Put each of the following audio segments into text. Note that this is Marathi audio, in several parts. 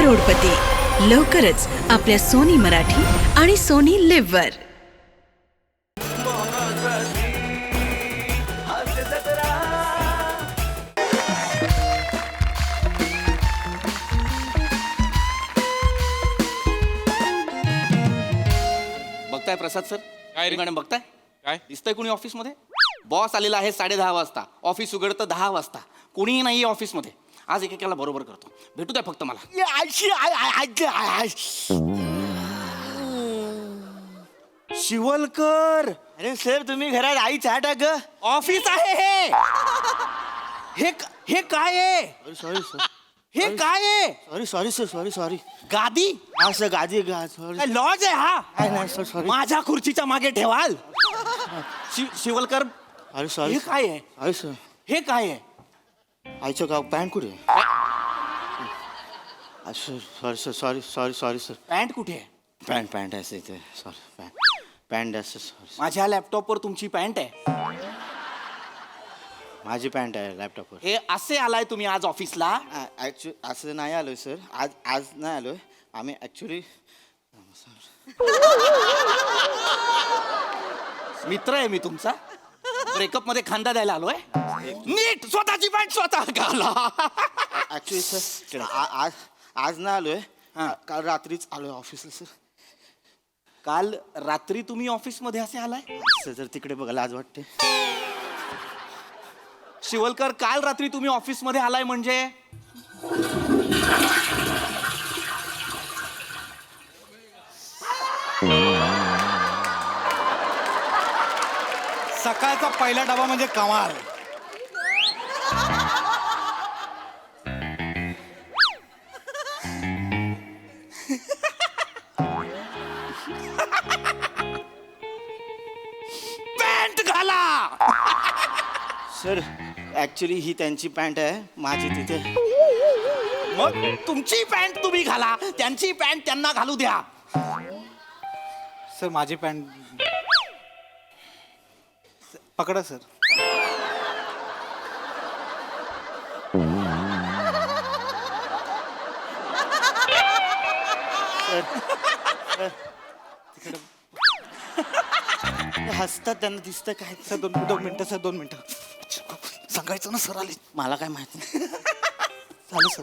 करोडपती लवकरच आपल्या सोनी मराठी आणि सोनी लिव्ह वर. बघताय प्रसाद सर? काय रे? मॅडम बघताय? काय? दिसतंय कोणी ऑफिसमध्ये? बॉस आलेला आहे 10:30 वाजता, ऑफिस उघडतं 10 वाजता. कोणीही नाही ऑफिसमध्ये. आज एकेकाला बरोबर करतो. भेटू द्या फक्त मला. शिवलकर, अरे सर तुम्ही घरात आई चहा टाक ग. ऑफिस आहे हे. हे काय आहे? सॉरी सर हे काय आहे? सॉरी सर सॉरी गादी? हा सर गादी सॉरी लॉज आहे हा? नाही सर सॉरी माझ्या खुर्चीच्या मागे ठेवाल? शिवलकर, अरे हे सॉरी काय आहे? अरे सर हे काय आहे? आईचं गाव पॅन्ट कुठे sorry sir sorry sir pant कुठे आहे? पॅन्ट आहे इथे सॉरी पॅन्ट आहे सॉरी माझ्या लॅपटॉपवर तुमची पॅन्ट आहे. माझी पॅन्ट आहे लॅपटॉपवर. हे असे आलाय तुम्ही आज ऑफिसला? ॲक्च्युली असं नाही आलोय सर. आज नाही आलोय आम्ही ॲक्च्युली. मित्र आहे मी तुमचा. ब्रेकअप मध्ये खांदा द्यायला आलोय. नीट स्वतःची पॅन्ट स्वतः घाला. ॲक्च्युली सर आज नाही आलोय. काल रात्रीच आलोय ऑफिसला सर. काल रात्री तुम्ही ऑफिस मध्ये असे आलाय? सर जर तिकडे बघायला आज वाटते. शिवलकर, काल रात्री तुम्ही ऑफिस मध्ये आलाय म्हणजे? सकाळचा पहिला डबा म्हणजे कमाल. पॅन्ट घाला. सर ॲक्च्युली ही त्यांची पॅन्ट आहे, माझी तिथे. मग तुमची पॅन्ट तुम्ही घाला, त्यांची पॅन्ट त्यांना घालू द्या. सर माझी पॅन्ट पकडा सर. हसतात त्यांना दिसतं काय. सर दोन मिनटं सर 2 मिनटं. सांगायचं ना सर आले. मला काय माहित नाही. झालं सर.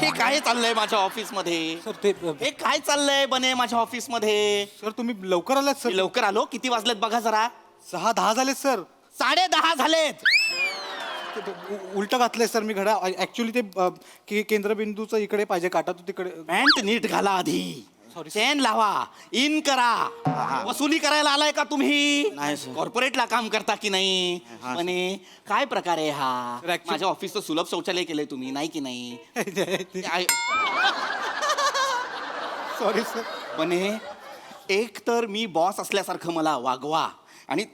हे काय चाललंय माझ्या ऑफिस मध्ये? सर ते हे काय चाललंय बने माझ्या ऑफिस मध्ये? सर तुम्ही लवकर आलात सर. मी लवकर आलो. किती वाजलेत बघा जरा. 6:10 झालेत सर. 10:30 झालेत. उलट घातलंय सर मी घड्या. ऍक्च्युली ते केंद्रबिंदूचं इकडे पाहिजे, काटा तो तिकडे. पॅन्ट नीट घाला आधी. Sorry, चेन लावा. इन करा. वसुली करायला आलाय का तुम्ही? नाही, sir. कॉर्पोरेटला काम करता की नाही? हा, sir. म्हणे काय प्रकार आहे हा? Sir, actually- माझ्या ऑफिसचं सुलभ शौचालय केलंय तुम्ही, नाही की नाही? Sorry sir. म्हणे एक तर मी बॉस असल्यासारखं मला वागवा आणि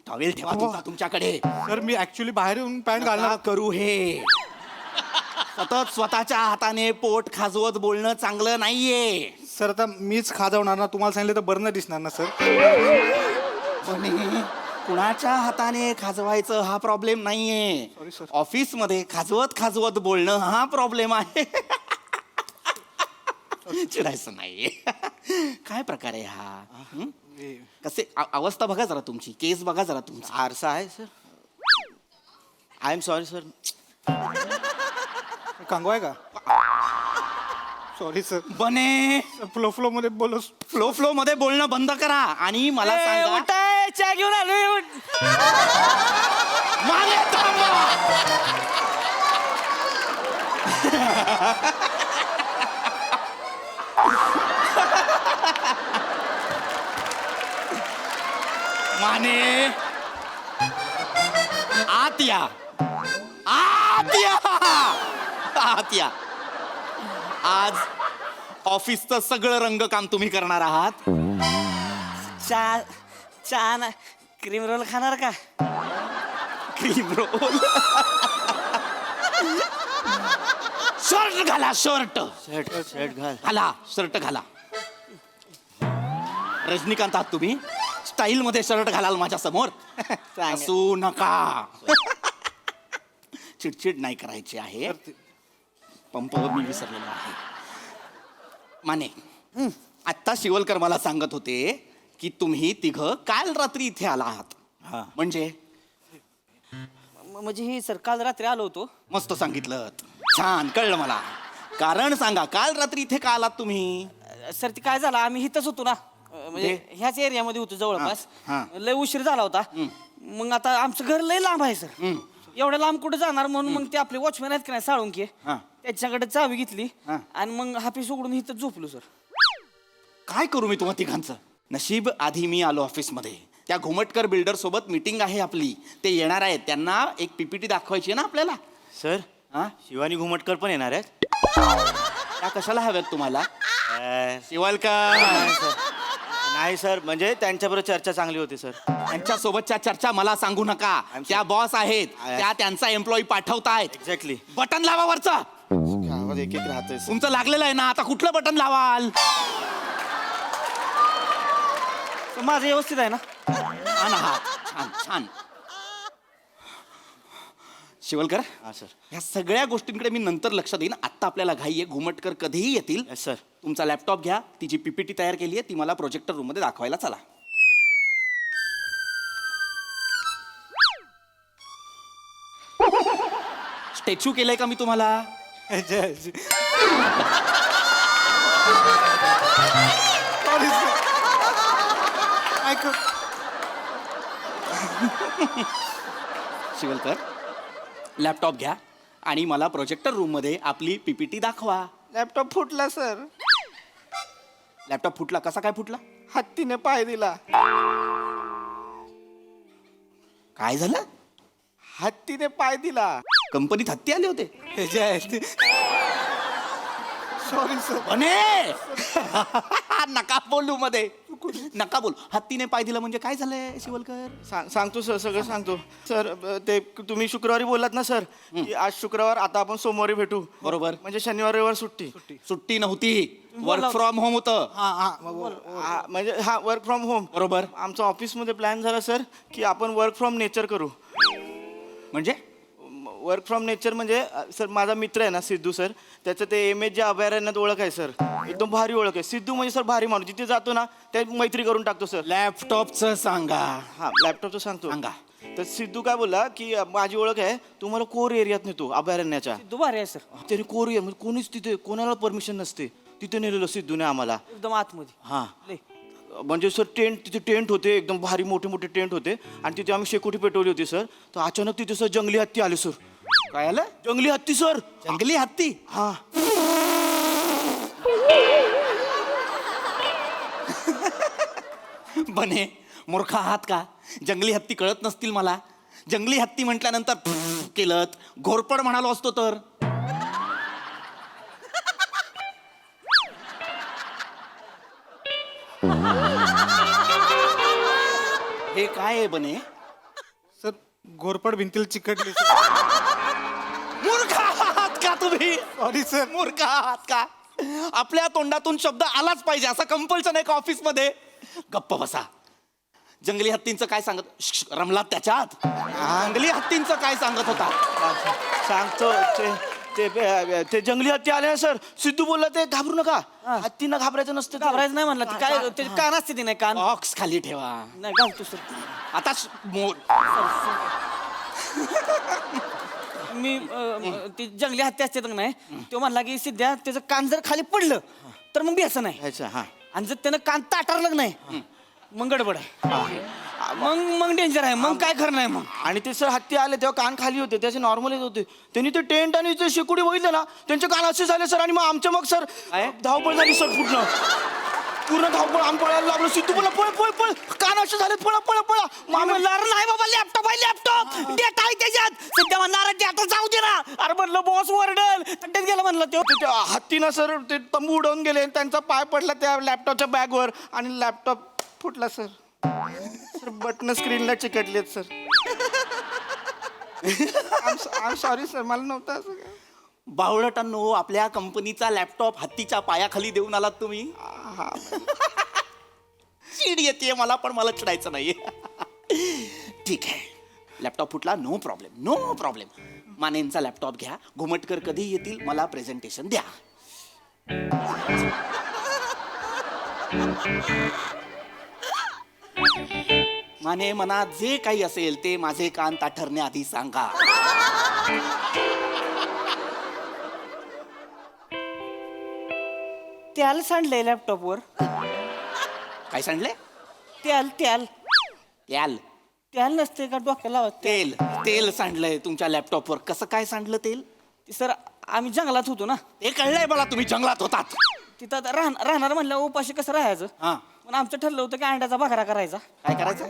टॉवेल ठेवा तुमचा तुमच्याकडे. सर मी ऍक्च्युली बाहेर येऊन पॅन्ट नका घालणार. करू हे. सतत स्वतःच्या हाताने पोट खाजवत बोलणं चांगलं नाहीये. सर आता मीच खाजवणार ना, तुम्हाला सांगितलं तर बरं नाही दिसणार ना सर. म्हणे कुणाच्या हाताने खाजवायचं हा प्रॉब्लेम नाहीये. Sorry, sir. ऑफिस मध्ये खाजवत खाजवत बोलणं हा प्रॉब्लेम आहे. चिडायचं नाहीये. काय प्रकार आहे हा? हं? कसे अवस्था बघा जरा तुमची, केस बघा जरा तुमचा. आरसा आहे sir. I am sorry sir. कांगवा आहे का? Sorry sir. बने फ्लो मध्ये बोलो. फ्लो मध्ये बोलणं बंद करा आणि मला सांगा. चहा घेऊन आलो. मागे थांबा. माने आत या. आत या. आत या. आज ऑफिसचं सगळं रंगकाम तुम्ही करणार आहात. चहा ना क्रीम रोल खाणार का? Cream roll. शर्ट घाला. शर्ट शर्ट घाल. घाला. शर्ट घाला. रजनीकांत आहात तुम्ही. स्टाईल मध्ये शर्ट घालाल माझ्या समोर. असू नका. चिडचिड नाही करायची आहे. पंपावर मी विसरलेलो आहे. माने आत्ता शिवलकर मला सांगत होते की तुम्ही तिघं काल रात्री इथे आला आहात. म्हणजे म्हणजे ही सर काल रात्री आलो होतो. मस्त सांगितलं. छान कळलं मला. कारण सांगा काल रात्री इथे का आलात तुम्ही? सर ते काय झालं आम्ही इथंच होतो ना म्हणजे ह्याच एरियामध्ये होतो जवळपास. हा. लय उशीर झाला होता. मग आता आमचं घर लय लांब आहे सर. एवढ्या लांब कुठे जाणार म्हणून मग ते आपले वॉचमॅन आहेत की नाही साळुंके हा. त्याच्याकडे चावी घेतली हा. आणि मग हापीस उघडून इथं झोपलो सर. काय करू मी तुम्हा तिघांचं? नशीब आधी मी आलो ऑफिसमध्ये. त्या घुमटकर बिल्डर सोबत मीटिंग आहे आपली. ते येणार आहेत. त्यांना एक पीपीटी दाखवायची आहे ना आपल्याला. सर हा? शिवानी घुमटकर पण येणार आहेत. त्या कशाला हव्यात तुम्हाला? अं, शिवलकर नाही सर म्हणजे त्यांच्याबरोबर चर्चा चांगली होती सर. त्यांच्या सोबतच्या चर्चा मला सांगू नका. त्या बॉस आहेत. त्या त्यांचा एम्प्लॉई पाठवतायत. एक्झॅक्टली. बटन लावा वरचं. आवाज एक एक राहतोय सर. तुमचं लागलेलं आहे ना. आता कुठलं बटन लावाल? तर माझं व्यवस्थित आहे ना. छान आहात. छान छान. शिवलकर हा सर. ह्या सगळ्या गोष्टींकडे मी नंतर लक्ष देईन. आत्ता आपल्याला घाई आहे. घुमटकर कधीही येतील. Yes sir. तुमचा लॅपटॉप घ्या. ती जी पीपीटी तयार केली आहे ती मला प्रोजेक्टर रूम मध्ये दाखवायला चला. स्टॅच्यू केलंय का मी तुम्हाला? शिवलकर लॅपटॉप घ्या आणि मला प्रोजेक्टर रूम मध्ये आपली पीपीटी दाखवा. लॅपटॉप फुटला सर. लॅपटॉप फुटला? कसा काय फुटला? हत्तीने पाय दिला. काय झालं? हत्तीने पाय दिला. कंपनीत हत्ती आले होते? Sorry sir. बने नका बोलू मध्ये. नका बोल. हत्तीने पाय दिला म्हणजे काय झालंय शिवलकर? सांगतो सर सगळं सांगतो सर. ते तुम्ही शुक्रवारी बोललात ना सर की आज शुक्रवार आता आपण सोमवारी भेटू. बरोबर. म्हणजे शनिवार रविवार सुट्टी. सुट्टी नव्हती. वर्क फ्रॉम होम होतं. म्हणजे हा वर्क फ्रॉम होम. बरोबर. आमचा ऑफिसमध्ये प्लॅन झाला सर की आपण वर्क फ्रॉम नेचर करू. म्हणजे वर्क फ्रॉम नेचर म्हणजे सर माझा मित्र आहे ना सिद्धू सर. त्याचं ते एम एच जे अभयारण्यात ओळख आहे सर. एकदम भारी ओळख आहे. सिद्धू म्हणजे सर भारी माणूस. जिथे जातो ना त्या मैत्री करून टाकतो सर. लॅपटॉपचं सांगा. हा लॅपटॉपचं सांगतो. सांगा. तर सिद्धू काय बोलला की माझी ओळख आहे तुम्हाला कोर एरियात नेतो अभयारण्याच्या. दुबारे आहे सर. त्याने कोर एरिया म्हणजे कोणीच तिथे कोणाला परमिशन नसते तिथे नेलेलं सिद्धूने आम्हाला. एकदम आतमध्ये. हा लय. म्हणजे सर तिथे टेंट होते एकदम भारी मोठे मोठे टेंट होते आणि तिथे आम्ही शेकोटी पेटवली होती सर. तर अचानक तिथे सर जंगली हत्ती आले सर. काय आलं? जंगली हत्ती सर. जंगली हत्ती? हा. बने मूर्ख आहात का? जंगली हत्ती कळत नसतील मला? जंगली हत्ती म्हटल्यानंतर केलं घोरपड म्हणालो असतो तर. हे काय आहे बने? सर घोरपड भिंतीला चिकटली. मूर्ख आहात का तुम्ही? Sorry sir. मूर्ख आहात का? आपल्या तोंडातून शब्द आलाच पाहिजे असं कंपल्शन आहे का ऑफिसमध्ये? गप्प बसा. जंगली हत्तींचं काय सांगत? रमलात त्याच्यात? जंगली हत्तींचं काय सांगत होता? सांगतो ते जंगली हत्ती आले ना सर. सिद्धू बोलला ते घाबरू नका. हत्तींना घाबरायचं नसतं. घाबरायचं नाही म्हणलं. ते काय त्याचे कान असते ते नाही कान. बॉक्स खाली ठेवा. नाही घालतो सर. आता मी ती जंगली हत्ती असते तर नाही तो म्हणला की सिद्ध्या त्याचं कान जर खाली पडलं तर मग बेसन नाही. अच्छा हा. आणि जर त्यानं कान ताटारलं नाही मग गडबड आहे. मग डेंजर आहे. मग काय खरं नाही मग. आणि ते सर हत्ती आले तेव्हा कान खाली होते त्याचे नॉर्मल येत होते. त्यांनी ते टेंट आणि ते शेकोटी बघितलं ना त्यांचे कान असे झाले सर. आणि मग आमच्या मग सर धावपळ झाली सर. पूर्ण धावपळ. आम्ही पळायला लागलो. सिद्धू बोला पळ पळ पळ. कान असे झाले पळा पळा पळा. मग म्हणलं अरे नाही बाबा लॅपटॉप आहे लॅपटॉप डेटा आहे त्याच्यात. सध्या म्हणणार डेटा जाऊ दे ना. अरे म्हणलं बॉस वरडल तट्ट्यात गेलं म्हणलं ते हत्तीनं सर ते तंबू उडवून गेले. त्यांचा पाय पडला त्या लॅपटॉपच्या बॅगवर आणि लॅपटॉप फुटला सर. सर बटन स्क्रीनला चिकटलेत सर. सॉरी सर मला नव्हतं असं काय. बावळटांनो आपल्या कंपनीचा लॅपटॉप हत्तीच्या पायाखाली देऊन आलात तुम्ही. चिड येते मला पण मला चिडायचं नाही. ठीक आहे लॅपटॉप फुटला. No problem no problem. मानेंचा लॅपटॉप घ्या. घुमटकर कधी येतील मला प्रेझेंटेशन द्या. माने मनात जे काही असेल ते माझे कान ताठरण्याआधी सांगा. त्याल सांडलंय लॅपटॉपवर. काय सांडले? त्याल त्याल त्याल त्याल नसते का डोक्याला लावत ते? तेल तेल सांडलंय तुमच्या लॅपटॉपवर. कसं काय सांडलं तेल? सर आम्ही जंगलात होतो ना, हे कळलंय मला, तुम्ही जंगलात होतात. तिथं आता राहणार म्हणलं उपाशी कसं राहायचं. हा. पण आमचं ठरलं होतं की अंड्याचा बघरा करायचा. काय करायचं?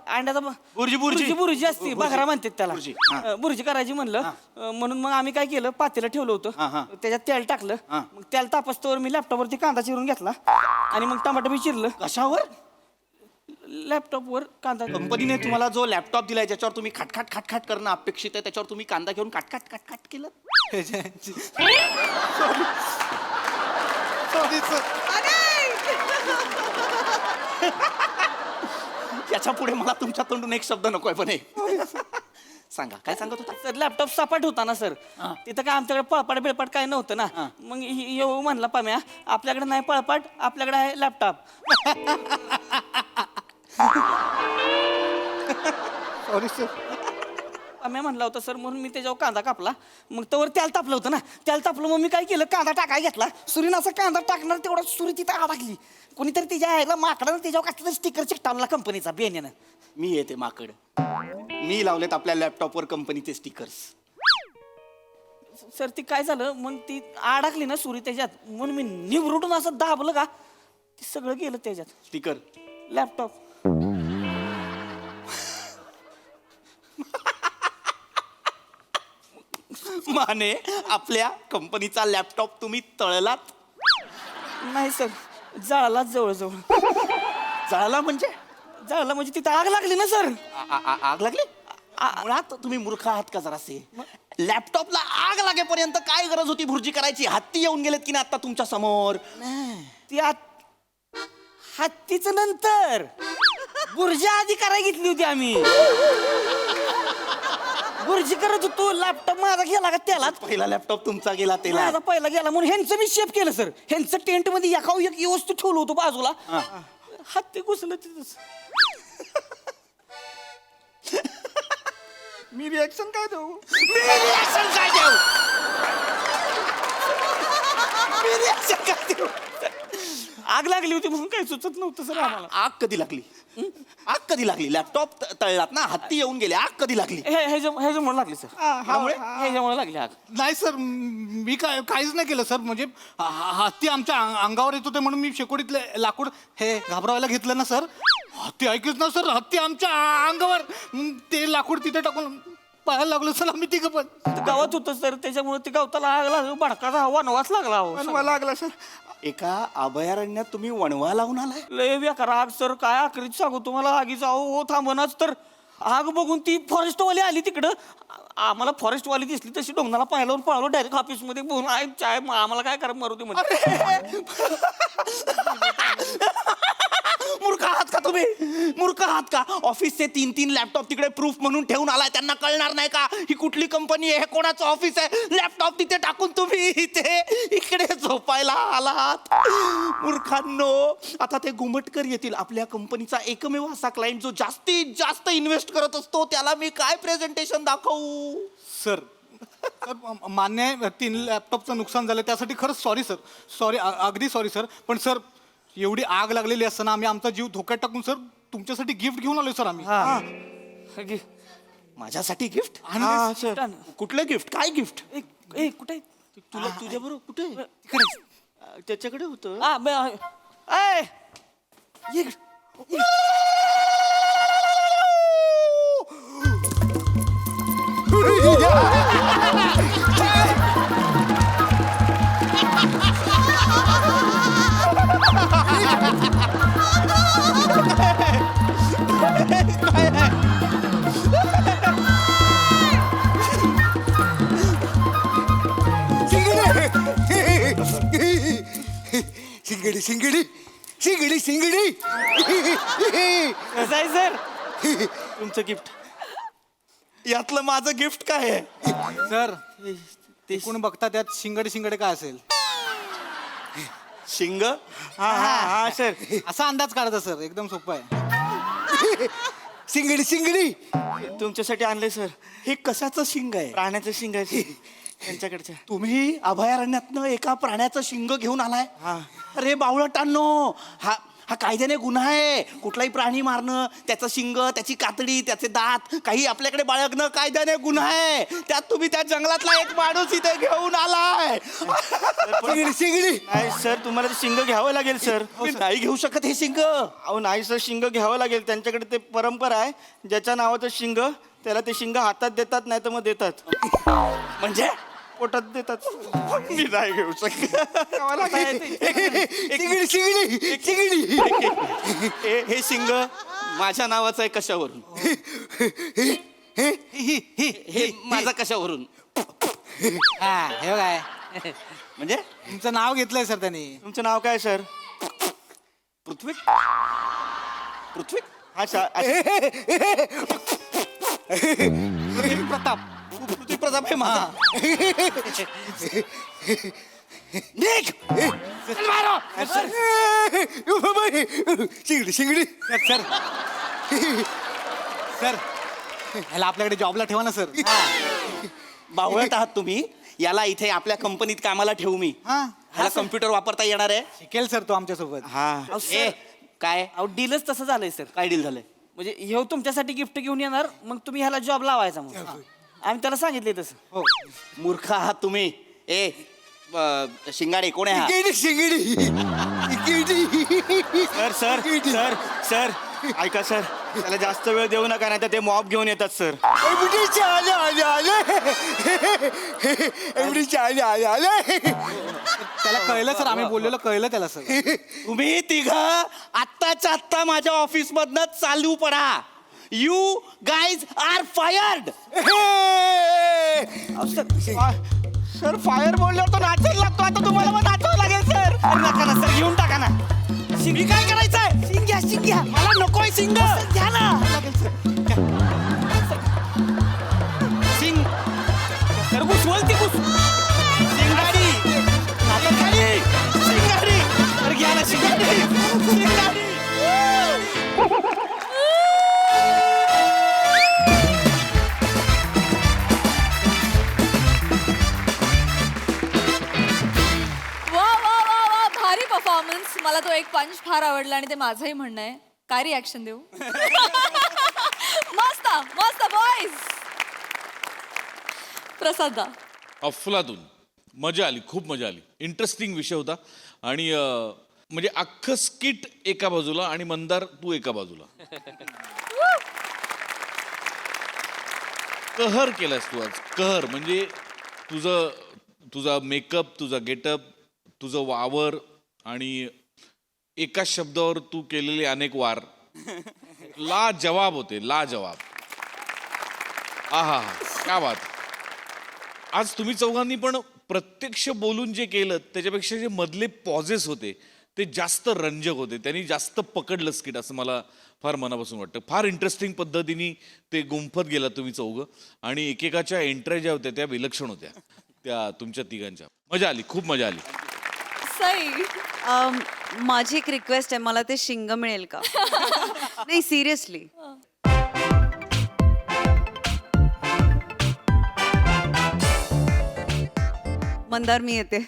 अंड्याचा बुर्जी. बुर्जी असते, बघरा म्हणतात त्याला. बुर्जी, हा. बुर्जी करायची म्हणलं. म्हणून मग आम्ही काय केलं, पातेलं ठेवलं हा, हा. होतं, त्याच्यात तेल टाकलं. हा. मग तेल तापस्तवर मी लॅपटॉपवरती कांदा चिरून घेतला आणि मग टमाटर बी चिरलं. कशावर? लॅपटॉपवर कांदा. कंपनीने तुम्हाला जो लॅपटॉप दिलाय ज्याच्यावर तुम्ही खटखट खटखट करणं अपेक्षित आहे, त्याच्यावर तुम्ही कांदा घेऊन कटकट कटकट केलं. Sorry sir. याच्या पुढे मला तुमच्या तोंडून एक शब्द नकोय पण हे. सांगा काय सांगत होता? सर लॅपटॉप सपाट होता ना सर. हा. तिथं काय आमच्याकडे पळपाट बिळपाट काय नव्हतं ना. हा. मग येऊ म्हणला पाम्या, आपल्याकडे नाही पळपाट, आपल्याकडे आहे लॅपटॉप. Sorry sir. पाम्या म्हणला होता सर, म्हणून मी त्याच्यावर कांदा कापला. मग तवर त्याला तापलं होतं ना, त्याला तापलं. मग मी काय केलं, कांदा टाकाय घेतला. सुरीनं असा कांदा टाकणार तेवढा सुरी तिथं अडकली. कोणीतरी त्याच्या आईला माकडानं त्याच्यावर कसलं स्टिकर चिकटावला कंपनीचा बेनेनं. मी येते माकड. मी लावलेत आपल्या लॅपटॉपवर कंपनीचे स्टिकर्स. सर ती काय झालं, मग ती अडकली ना सुरी त्याच्यात, म्हणून मी निवरुटून असं दाबलं का, ते सगळं गेलं त्याच्यात. Sticker laptop. माने आपल्या कंपनीचा लॅपटॉप तुम्ही तळलात? नाही सर, जळाला जवळजवळ. जळाला म्हणजे? जळाला म्हणजे तिथं आग लागली ना सर. आग लागली? मुळात तुम्ही मूर्ख आहात का जरासे? लॅपटॉपला आग लागेपर्यंत काय गरज होती भुर्जी करायची? हत्ती येऊन गेलेत की नाही आता तुमच्या समोर? ती हत्तीच नंतर बुर्जी आधी करायला घेतली होती आम्ही. बुर्जी करत होतो, लॅपटॉप माझा गेला का त्याला. पहिला लॅपटॉप तुमचा गेला त्याला. माझा पहिला गेला म्हणून ह्यांचं मी शेप केलं सर. ह्यांचं टेंट मध्ये एका एक वस्तू ठेवलं होतं बाजूला. हत्ती घुसलं तिथंच. मी रिॲक्शन काय देऊ? मी रिॲक्शन काय देऊ? मी रिॲक्शन काय देऊ? आग लागली होती म्हणून काही सुचत नव्हतं सर आम्हाला. आग कधी लागली? आग कधी लागली? लॅपटॉप तळलात ना, हत्ती येऊन गेले, आग कधी लागली? ह्याच्यामुळे लागली सर. ह्याच्यामुळे लागली आग. नाही सर, मी काहीच नाही केलं सर. म्हणजे हत्ती आमच्या अंगावर येत होते म्हणून मी शेकोडीतले लाकूड हे घाबरवायला घेतलं ना सर. हत्ती ऐकच ना सर, हत्ती आमच्या अंगावर. ते लाकूड तिथे टाकून पाहायला लागलो सर आम्ही तिघं पण. गावात होतं सर, त्याच्यामुळे ते गावताला आग लागली. भडकाचा वनवास लागला अहो. वणवा लागला सर. एका अभयारण्यात तुम्ही वणवा लावून आलाय? लय बेकार आग सर, काय आखरीत सांगू तुम्हाला. आगीचा हो थांबनाच तर. आग बघून ती फॉरेस्टवाली आली तिकडं. आम्हाला फॉरेस्टवाली दिसली तशी डोंगराला पाहिल्यावर पळालो डायरेक्ट ऑफिसमध्ये. बोलून आहे चाय, आम्हाला काय करा मारू दे म्हणजे. मूर्ख आहात का तुम्ही? मूर्ख आहात का? ऑफिसचे 3-3 लॅपटॉप तिकडे प्रूफ म्हणून ठेवून आलाय. त्यांना कळणार नाही का ही कुठली कंपनी आहे, कोणाचं ऑफिस आहे? लॅपटॉप तिथे टाकून तुम्ही इथे इकडे झोपायला आलात. मूर्खांनो, आता ते गुमटकर येतील. आपल्या कंपनीचा एकमेव असा क्लायंट जो जास्तीत जास्त इन्व्हेस्ट करत असतो, त्याला मी काय प्रेझेंटेशन दाखवू? सर मान्य आहे 3 लॅपटॉपचं नुकसान झालं, त्यासाठी खरंच सॉरी सर. सॉरी, अगदी सॉरी सर. पण सर एवढी आग लागलेली असताना आम्ही आमचा जीव धोक्यात टाकून सर तुमच्यासाठी गिफ्ट घेऊन आलोय सर आम्ही. माझ्यासाठी गिफ्ट? सर कुठलं गिफ्ट? काय गिफ्ट? कुठे तुला तुझ्या बरोबर कुठे? तिकडे त्याच्याकडे होतं. शिंगडी शिंगडी शिंगडी शिंगडी. कसं आहे सर तुमचं गिफ्ट? यातलं माझं गिफ्ट काय आहे? सर ते कोण बघता त्यात शिंगडे शिंगडे काय असेल? शिंग हा हा हा सर असा अंदाज काढायचा सर, एकदम सोपं आहे. शिंगडी शिंगडी तुमच्यासाठी आणले सर. हे कशाचं शिंग आहे? प्राण्याचं शिंग आहे त्यांच्याकडच्या. तुम्ही अभयारण्यातनं एका प्राण्याचं शिंग घेऊन आलाय? हा. अरे बावळटांनो, हा कायद्याने गुन्हा आहे. कुठलाही प्राणी मारणं, त्याचं शिंग, त्याची कातडी, त्याचे दात काही आपल्याकडे बाळगणं कायद्याने गुन्हा आहे. त्यात तुम्ही त्या जंगलातला एक माणूस इथे घेऊन आलाय. शिंगडी शिंगडी नाही सर, तुम्हाला ते शिंग घ्यावं लागेल सर. मी नाही घेऊ शकत हे शिंग. अहो नाही सर, शिंग घ्यावं लागेल. त्यांच्याकडे ते परंपरा आहे, ज्याच्या नावाचं शिंग त्याला ते शिंग हातात देतात, नाही तर मग देतात. म्हणजे पोटात देतात. मी नाही घेऊ शकत. शिंगडी शिंगडी शिंगडी हे शिंग माझ्या नावाचं आहे कशावरून? हे माझं कशावरून? हा हे काय म्हणजे तुमचं नाव घेतलंय सर त्यांनी. तुमचं नाव काय सर? पृथ्वी पृथ्वी हा प्रताप. पृथ्वी प्रताप आहे माझा. निघ! चल बाहेर. शिंगडी शिंगडी सर सर ह्याला आपल्याकडे जॉबला ठेवा ना सर. बावळट आहात तुम्ही. याला इथे आपल्या कंपनीत कामाला ठेवू मी. हा ह्याला कम्प्युटर वापरता येणार आहे? शिकेल सर तो आमच्यासोबत. हा ए, काय अहो डीलच तसं झालंय सर. काय डील झालंय? म्हणजे ह्यो तुमच्यासाठी गिफ्ट घेऊन येणार, मग तुम्ही ह्याला जॉब लावायचा. मग आम्ही त्याला सांगितले तसं. हो मूर्ख आहात तुम्ही. ए शिंगाडे कोण आहे हा? शिंगडी शिंगडी शिंगडी सर सर सर सर ऐका सर, त्याला जास्त वेळ देऊ नका, नाही तर ते मॉब घेऊन येतात सर. एवढीचे आले आले आले एवढीचे आले आले आले त्याला कळलं सर, आम्ही बोललेलो कळलं त्याला सर. तुम्ही तिघ आत्ताच्या आत्ता माझ्या ऑफिस मधनं चालू पडा. You guys are fired. Sir fire बोलल्यावर तो नाचायला लागतो. आता तुम्हाला मग नाचावं लागेल सर. नका ना सर, घेऊन टाका ना. शिंगी काय करायचंय? शिंग घ्या, शिंग घ्या. मला नकोय शिंग. घ्या ना. शिंग सर घुसवल ती घुस. शिंगाडी शिंगाडी शिंगाडी. अरे घ्या ना शिंगाडी शिंगाडी. वा वा वा वा भारी परफॉर्मन्स. मला तो एक पंच फार आवडला आणि ते माझंही म्हणणं आहे. काय रिॲक्शन देऊ? मस्त मस्त बॉईज. प्रसाद दा. अफलातून मजा आली, खूप मजा आली. इंटरेस्टिंग विषय होता आणि म्हणजे अख्खं स्किट एका बाजूला आणि मंदार तू एका बाजूला. कहर केलास तू आज. कहर म्हणजे तुझा मेकअप, तुझा गेटअप, तुझं वावर आणि एका शब्दावर तू केलेले अनेक वार लाजवाब होते, लाजवाब. आहा क्या बात. आज तुम्ही चौघांनी पण प्रत्यक्ष बोलून जे केलं त्याच्यापेक्षा जे मधले पॉजेस होते ते जास्त रंजक होते. त्यांनी जास्त पकडलं स्किट असं मला फार मनापासून वाटतं. फार इंटरेस्टिंग पद्धतीने ते गुंफत गेला तुम्ही चौघं आणि एकेकाच्या एंट्र्या ज्या होत्या त्या विलक्षण होत्या, त्या तुमच्या तिघांच्या. मजा आली, खूप मजा आली. सई. माझी एक रिक्वेस्ट आहे, मला ते शिंग मिळेल का? नाही सिरियसली. मंदार मी येते.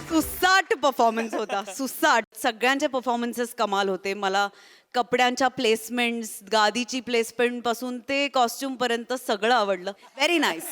सुसाट परफॉर्मन्स होता, सुसाट. सगळ्यांचे परफॉर्मन्सेस कमाल होते. मला कपड्यांच्या प्लेसमेंट्स, गादीची प्लेसमेंट पासून ते कॉस्ट्युम पर्यंत सगळं आवडलं. Very nice.